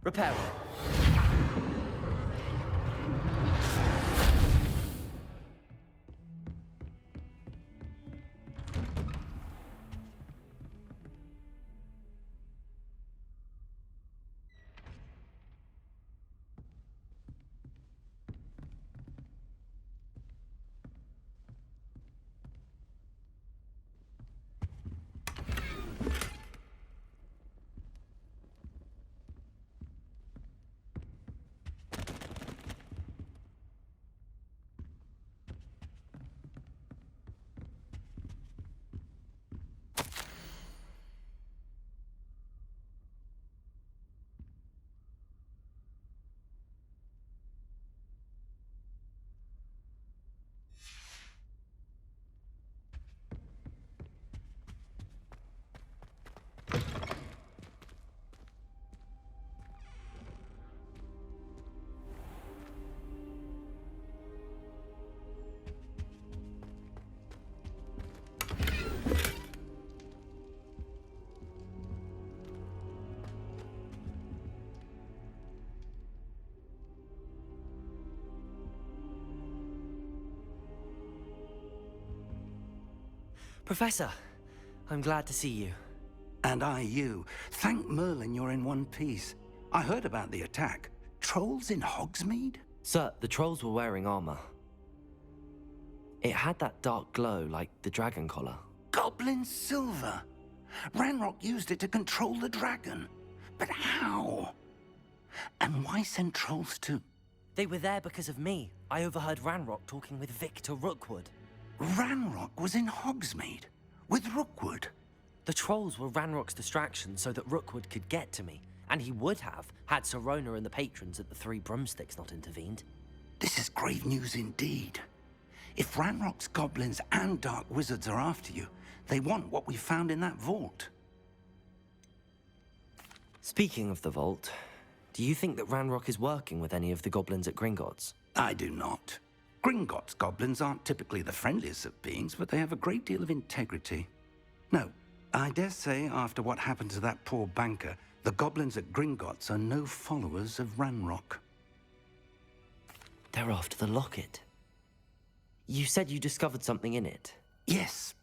Repairing. Professor, I'm glad to see you. And I you. Thank Merlin you're in one piece. I heard about the attack. Trolls in Hogsmeade? Sir, the trolls were wearing armor. It had that dark glow like the dragon collar. Goblin silver! Ranrock used it to control the dragon. But how? And why send trolls to... They were there because of me. I overheard Ranrock talking with Victor Rookwood. Ranrock was in Hogsmeade? With Rookwood? The trolls were Ranrock's distraction so that Rookwood could get to me. And he would have, had Sirona and the patrons at the Three Broomsticks not intervened. This is grave news indeed. If Ranrock's goblins and dark wizards are after you, they want what we found in that vault. Speaking of the vault, do you think that Ranrock is working with any of the goblins at Gringotts? I do not. Gringotts goblins aren't typically the friendliest of beings, but they have a great deal of integrity. No, I dare say after what happened to that poor banker, the goblins at Gringotts are no followers of Ranrock. They're after the locket. You said you discovered something in it. Yes.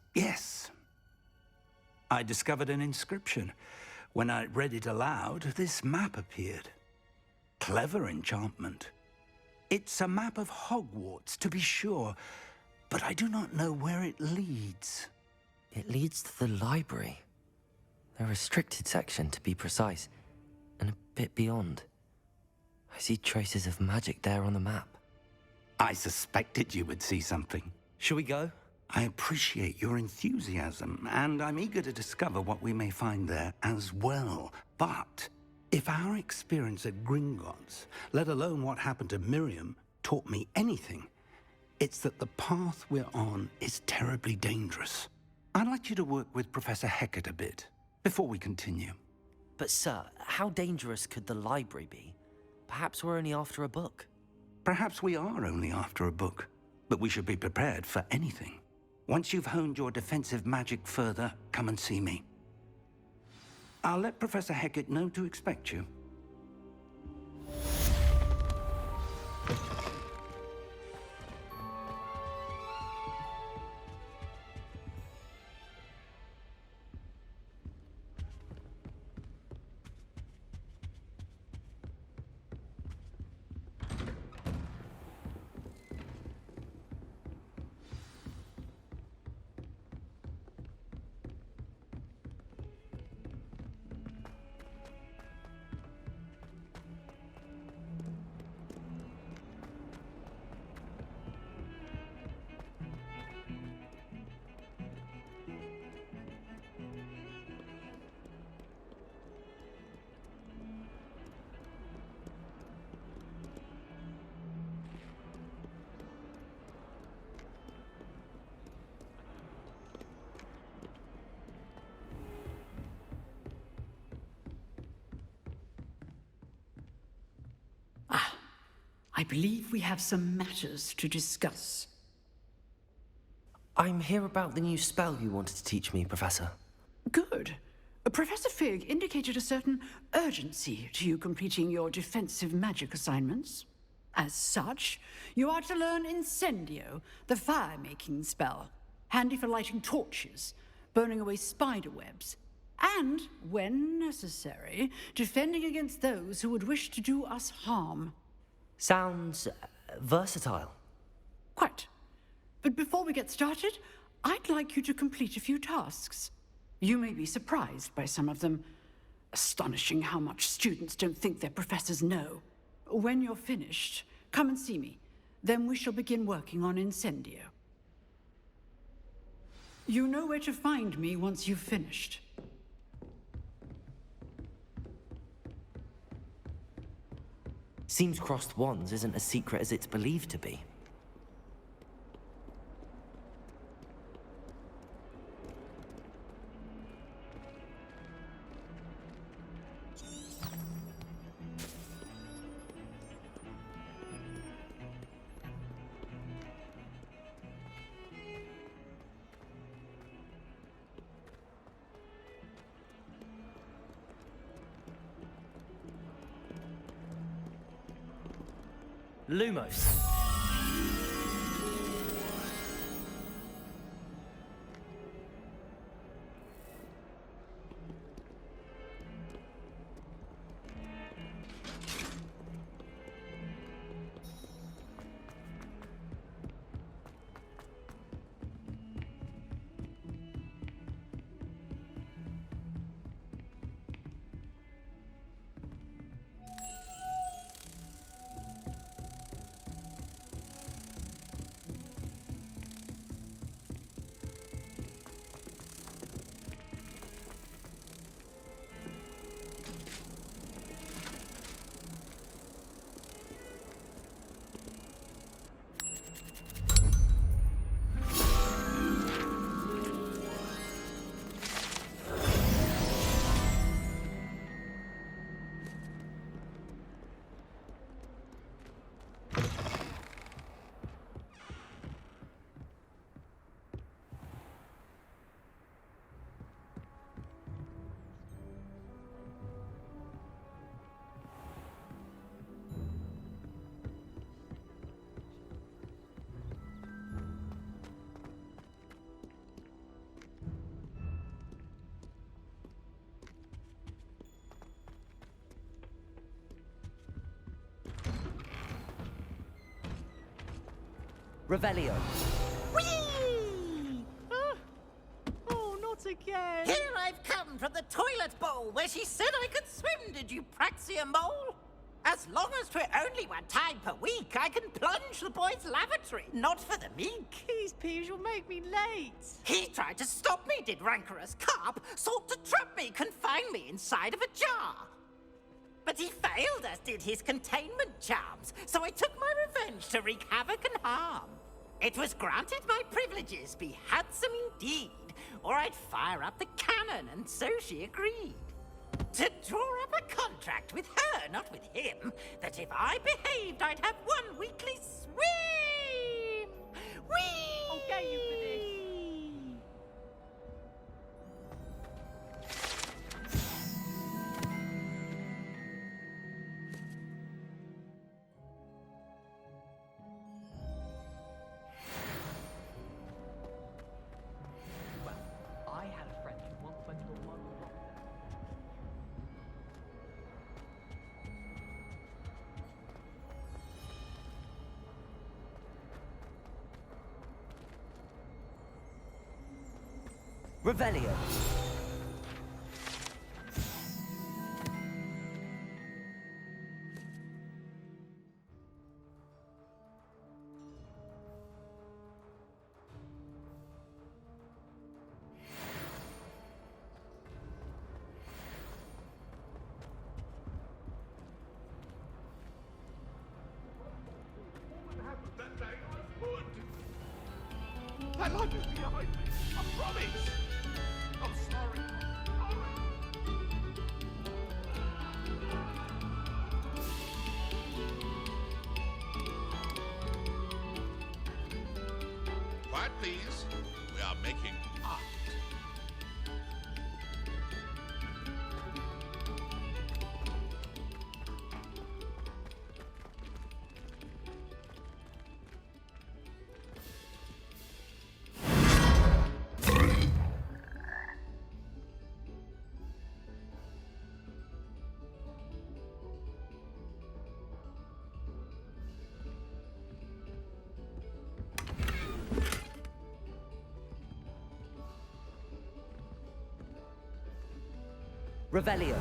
I discovered an inscription. When I read it aloud, this map appeared. Clever enchantment. It's a map of Hogwarts, to be sure, but I do not know where it leads. It leads to the library. The restricted section, to be precise, and a bit beyond. I see traces of magic there on the map. I suspected you would see something. Shall we go? I appreciate your enthusiasm, and I'm eager to discover what we may find there as well. But if our experience at Gringotts, let alone what happened to Miriam, taught me anything, it's that the path we're on is terribly dangerous. I'd like you to work with Professor Hecat a bit before we continue. But sir, how dangerous could the library be? Perhaps we're only after a book. Perhaps we are only after a book, but we should be prepared for anything. Once you've honed your defensive magic further, come and see me. I'll let Professor Hecat know to expect you. I believe we have some matters to discuss. I'm here about the new spell you wanted to teach me, Professor. Good. Professor Fig indicated a certain urgency to you completing your defensive magic assignments. As such, you are to learn Incendio, the fire-making spell, handy for lighting torches, burning away spider webs, and, when necessary, defending against those who would wish to do us harm. Sounds versatile. Quite. But before we get started, I'd like you to complete a few tasks. You may be surprised by some of them. Astonishing how much students don't think their professors know. When you're finished, come and see me. Then we shall begin working on Incendio. You know where to find me once you've finished. Seems crossed wands isn't as secret as it's believed to be. Lumos. Revelio. Whee! Oh, not again! Here I've come from the toilet bowl where she said I could swim, did you praxia mole? As long as 'twere only one time per week, I can plunge the boy's lavatory, not for the meek. These peeves will make me late. He tried to stop me, did rancorous carp, sought to trap me, confine me inside of a jar. But he failed, as did his containment charms, so I took my revenge to wreak havoc and harm. It was granted my privileges be handsome indeed, or I'd fire up the cannon, and so she agreed. To draw up a contract with her, not with him, that if I behaved, I'd have one weekly swim! Whee! I'll get you for this. I had a friend who once went to a local rock Revelio. That light is behind me. I promise. I'm sorry. Quiet, please. We are making art. Revelio.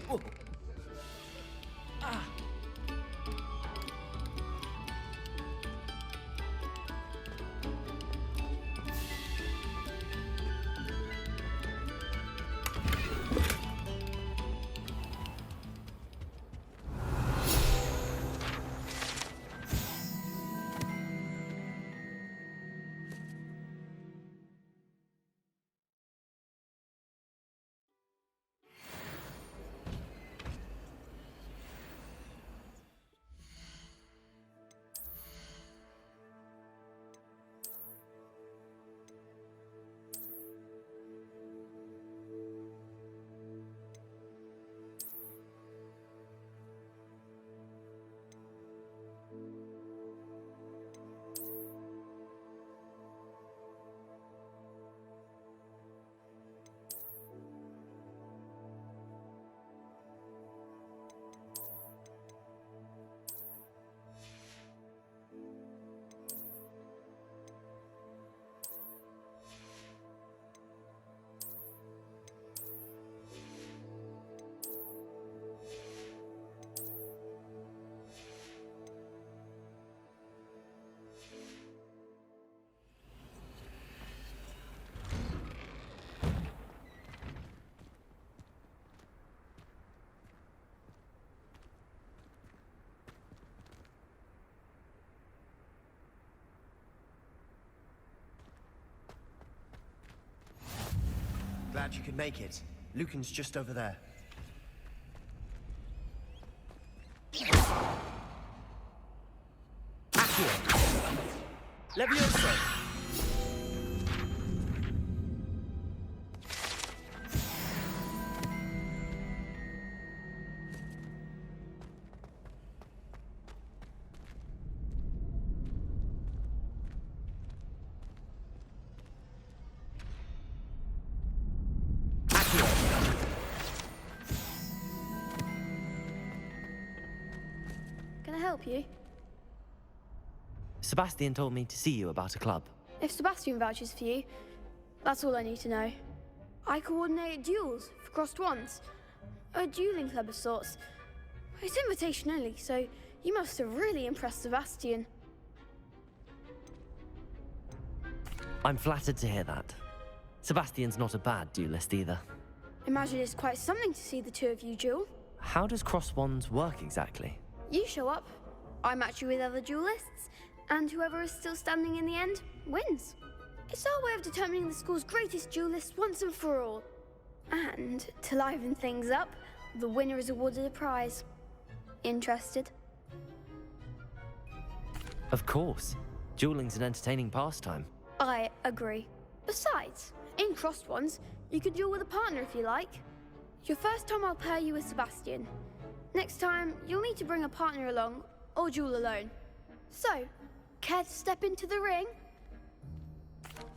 Oh. Ah. Glad you could make it. Lucan's just over there. Accio! Levioso! Can I help you? Sebastian told me to see you about a club. If Sebastian vouches for you, that's all I need to know. I coordinate duels for crossed wands. A dueling club of sorts. It's invitation only, so you must have really impressed Sebastian. I'm flattered to hear that. Sebastian's not a bad duelist either. Imagine it's quite something to see the two of you duel. How does cross wands work exactly? You show up, I match you with other duelists, and whoever is still standing in the end wins. It's our way of determining the school's greatest duelist once and for all. And to liven things up, the winner is awarded a prize. Interested? Of course. Dueling's an entertaining pastime. I agree. Besides, in crossed ones, you can duel with a partner if you like. Your first time I'll pair you with Sebastian. Next time, you'll need to bring a partner along, or duel alone. So, care to step into the ring?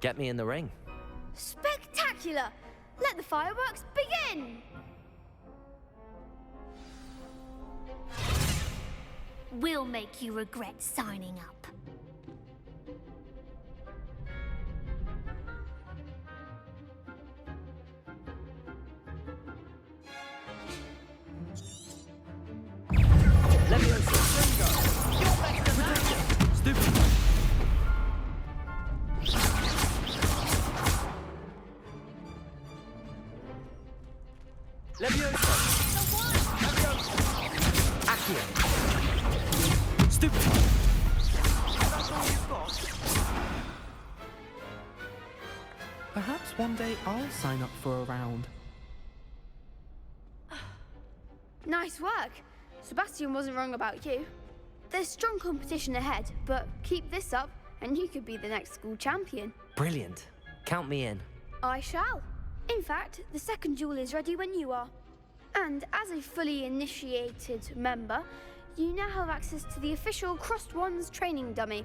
Get me in the ring. Spectacular! Let the fireworks begin! We'll make you regret signing up. Perhaps one day I'll sign up for a round. Nice work. Sebastian wasn't wrong about you. There's strong competition ahead, but keep this up and you could be the next school champion. Brilliant. Count me in. I shall. In fact, the second duel is ready when you are. And as a fully initiated member, you now have access to the official Crossed Wands training dummy.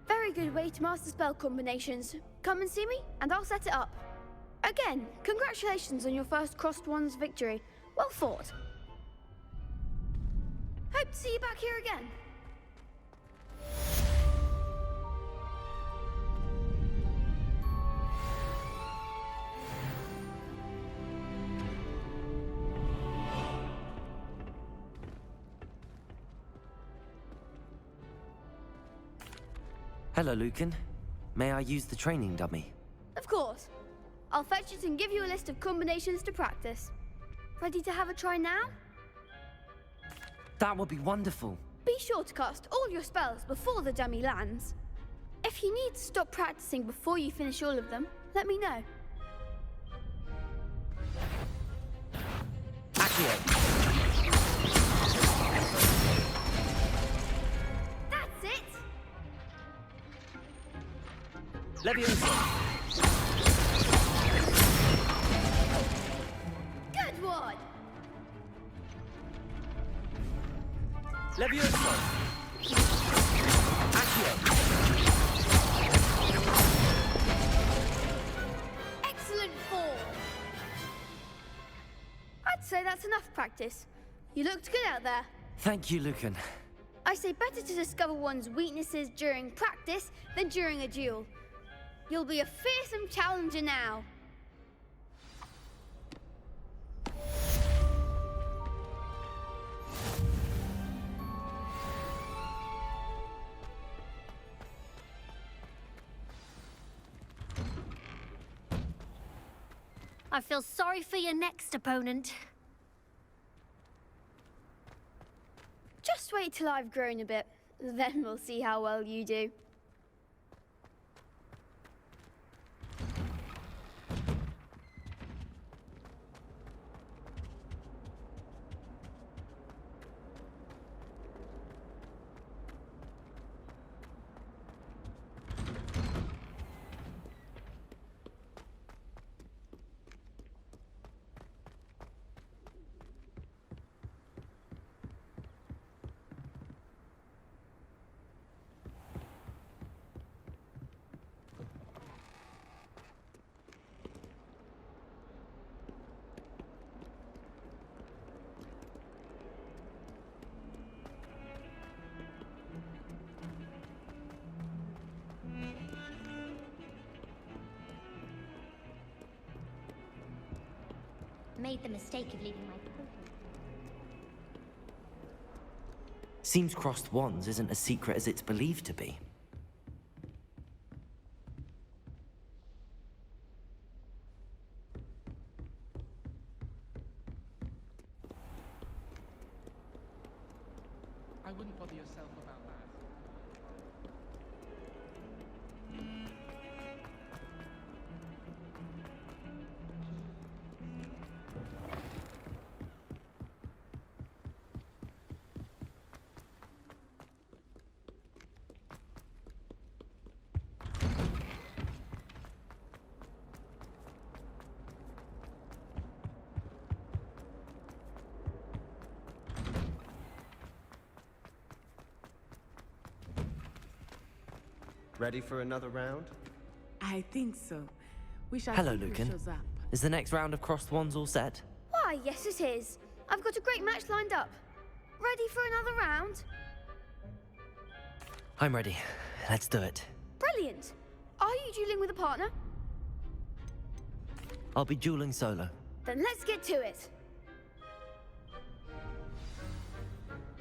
Very good way to master spell combinations. Come and see me, and I'll set it up. Again, congratulations on your first Crossed Wands victory. Well fought. Hope to see you back here again. Hello, Lucan. May I use the training dummy? Of course. I'll fetch it and give you a list of combinations to practice. Ready to have a try now? That would be wonderful. Be sure to cast all your spells before the dummy lands. If you need to stop practicing before you finish all of them, let me know. Accio. That's it! Leviosa. Good one! Leviosa. Accio. Excellent form! I'd say that's enough practice. You looked good out there. Thank you, Lucan. I say better to discover one's weaknesses during practice than during a duel. You'll be a fearsome challenger now. I feel sorry for your next opponent. Just wait till I've grown a bit. Then we'll see how well you do. Made the mistake of leaving my potion. Seems crossed wands isn't as secret as it's believed to be. I wouldn't bother yourself about that. Ready for another round? I think so. We shall Hello, see who Lucan. shows up. Is the next round of crossed wands all set? Why, yes it is. I've got a great match lined up. Ready for another round? I'm ready. Let's do it. Brilliant. Are you dueling with a partner? I'll be dueling solo. Then let's get to it.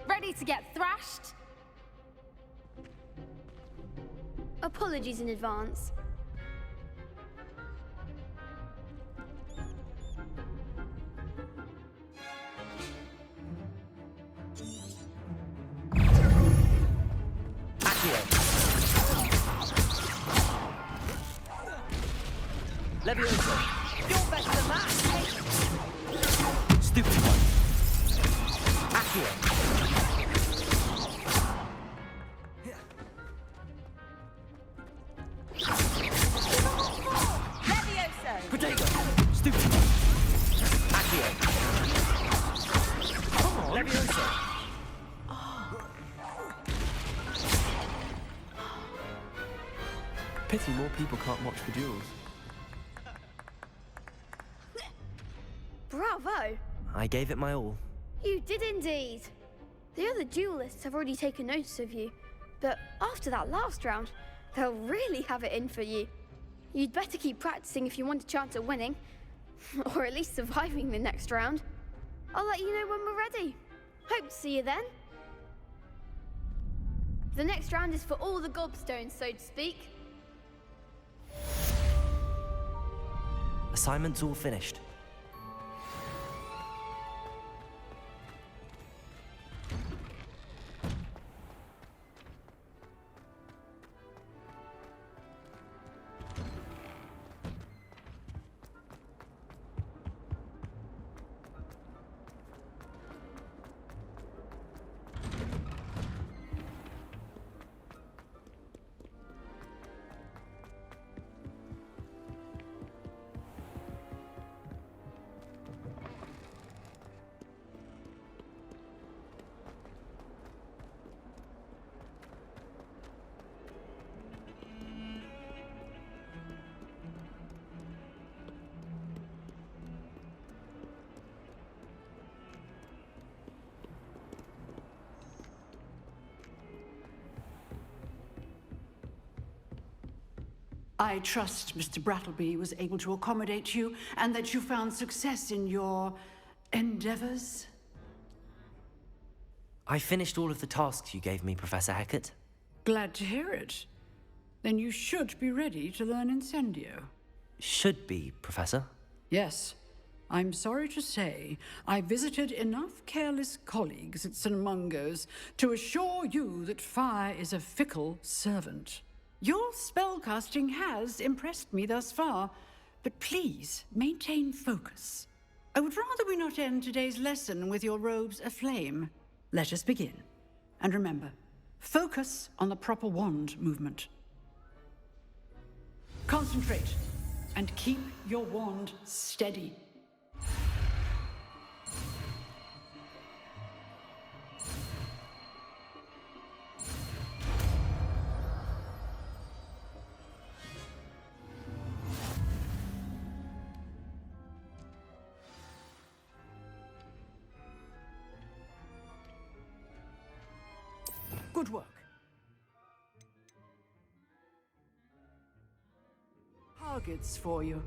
Ready to get thrashed? Apologies in advance. Leviosa. You're better than that. Stupid one. Accio. Levioso. Protego. Stupid one. Accio. Come on. Leviosa. Pity more people can't watch the duels. Bravo! I gave it my all. You did indeed. The other duelists have already taken notice of you, but after that last round, they'll really have it in for you. You'd better keep practicing if you want a chance at winning, or at least surviving the next round. I'll let you know when we're ready. Hope to see you then. The next round is for all the gobstones, so to speak. Assignment's all finished. I trust Mr. Brattleby was able to accommodate you and that you found success in your endeavors. I finished all of the tasks you gave me, Professor Hecat. Glad to hear it. Then you should be ready to learn Incendio. Should be, Professor. Yes. I'm sorry to say, I visited enough careless colleagues at St. Mungo's to assure you that fire is a fickle servant. Your spellcasting has impressed me thus far, but please maintain focus. I would rather we not end today's lesson with your robes aflame. Let us begin. And remember, focus on the proper wand movement. Concentrate and keep your wand steady. Good work. Targets for you.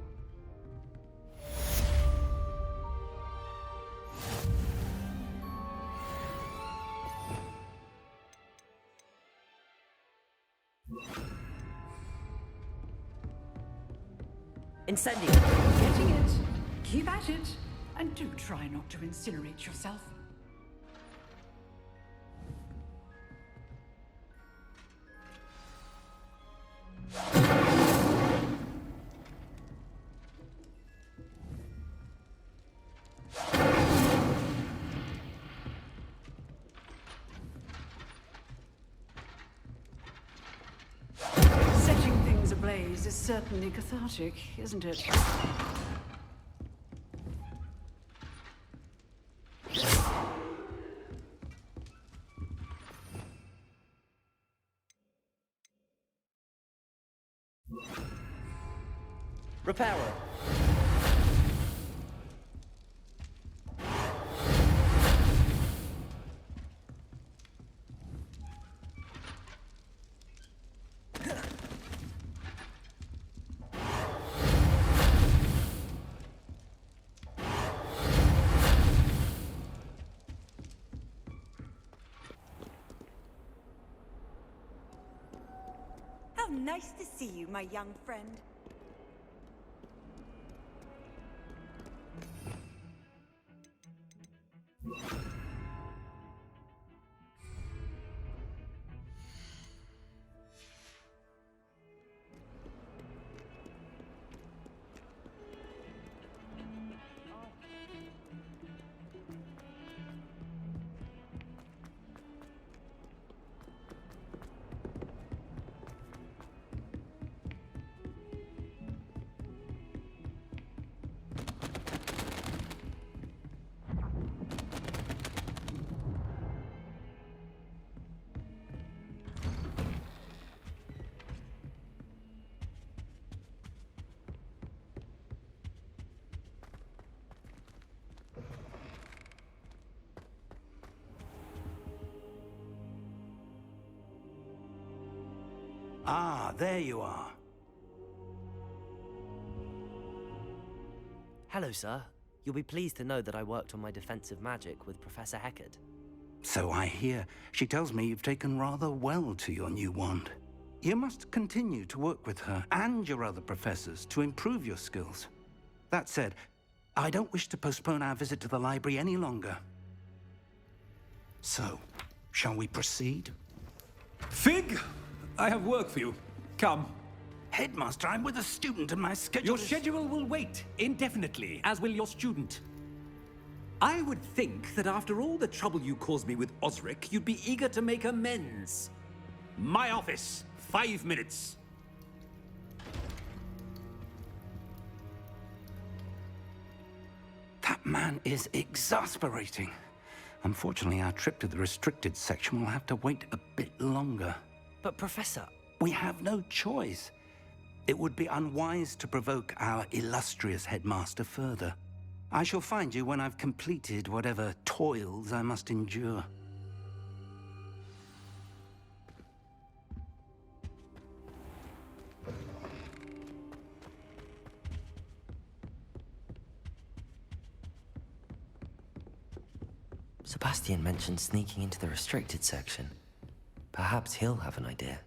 Incendio! Getting it. Keep at it. And do try not to incinerate yourself. Setting things ablaze is certainly cathartic, isn't it? Repairer! How nice to see you, my young friend. Ah, there you are. Hello, sir. You'll be pleased to know that I worked on my defensive magic with Professor Hecat. So I hear. She tells me you've taken rather well to your new wand. You must continue to work with her and your other professors to improve your skills. That said, I don't wish to postpone our visit to the library any longer. So, shall we proceed? Fig! I have work for you. Come. Headmaster, I'm with a student and my schedule Your schedule will wait indefinitely, as will your student. I would think that after all the trouble you caused me with Osric, you'd be eager to make amends. My office, 5 minutes. That man is exasperating. Unfortunately, our trip to the restricted section will have to wait a bit longer. But Professor... We have no choice. It would be unwise to provoke our illustrious headmaster further. I shall find you when I've completed whatever toils I must endure. Sebastian mentioned sneaking into the restricted section. Perhaps he'll have an idea.